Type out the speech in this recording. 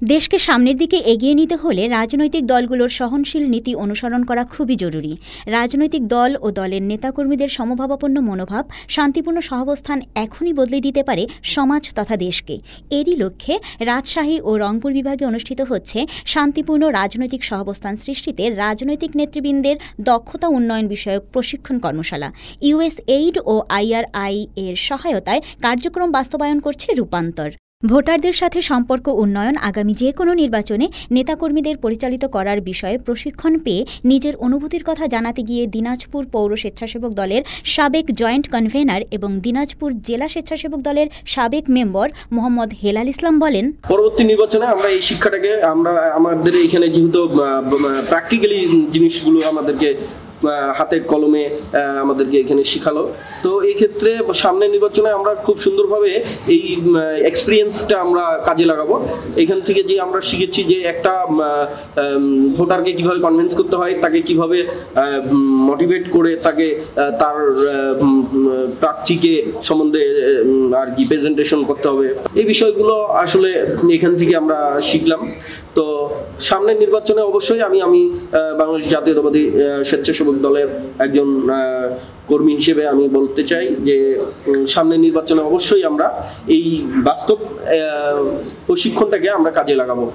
দেশকে সামনের দিকে এগিয়ে নিতে হলে রাজনৈতিক দলগুলোর সহনশীল নীতি অনুসরণ করা খুবই জরুরি। রাজনৈতিক দল ও দলের নেতাকর্মীদের সমভাবাপন্ন মনোভাব, শান্তিপূর্ণ সহাবস্থান এখনই বদলে দিতে পারে সমাজ তথা দেশকে। এরই লক্ষ্যে রাজশাহী ও রংপুর বিভাগে অনুষ্ঠিত হচ্ছে শান্তিপূর্ণ রাজনৈতিক সহাবস্থান সৃষ্টিতে রাজনৈতিক নেতৃবৃন্দের দক্ষতা উন্নয়ন বিষয়ক প্রশিক্ষণ কর্মশালা। USAID ও IRI এর সহায়তায় কার্যক্রম বাস্তবায়ন করছে রূপান্তর। ভোটারদের সাথে সম্পর্ক উন্নয়ন, আগামী যে কোনো নির্বাচনে নেতাকর্মীদের পরিচালিত করার বিষয়ে প্রশিক্ষণ পেয়ে নিজের অনুভূতির কথা জানাতে গিয়ে দিনাজপুর পৌর স্বেচ্ছাসেবক দলের সাবেক জয়েন্ট কনভেনার এবং দিনাজপুর জেলা স্বেচ্ছাসেবক দলের সাবেক মেম্বার মোহাম্মদ হেলাল ইসলাম বলেন, পরবর্তী নির্বাচনে আমরা এই শিক্ষাটাকে আমাদের এখানে যেহেতু প্র্যাকটিক্যালি জিনিসগুলো আমাদেরকে হাতে কলমে আমাদেরকে এখানে শেখালো, তো এই ক্ষেত্রে সামনে নির্বাচনে আমরা খুব সুন্দরভাবে এই এক্সপিরিয়েন্সটা আমরা কাজে লাগাবো। এখান থেকে যে আমরা শিখেছি যে একটা ভোটারকে কিভাবে কনভিন্স করতে হয়, তাকে কিভাবে মোটিভেট করে তাকে তার প্রার্থীকে সম্বন্ধে আর কি প্রেজেন্টেশন করতে হবে, এই বিষয়গুলো আসলে এখান থেকে আমরা শিখলাম। তো সামনের নির্বাচনে অবশ্যই আমি বাংলাদেশ জাতীয়তাবাদী স্বেচ্ছাসেবক দলের একজন কর্মী হিসেবে আমি বলতে চাই যে সামনের নির্বাচনে অবশ্যই আমরা এই বাস্তব প্রশিক্ষণটাকে আমরা কাজে লাগাবো।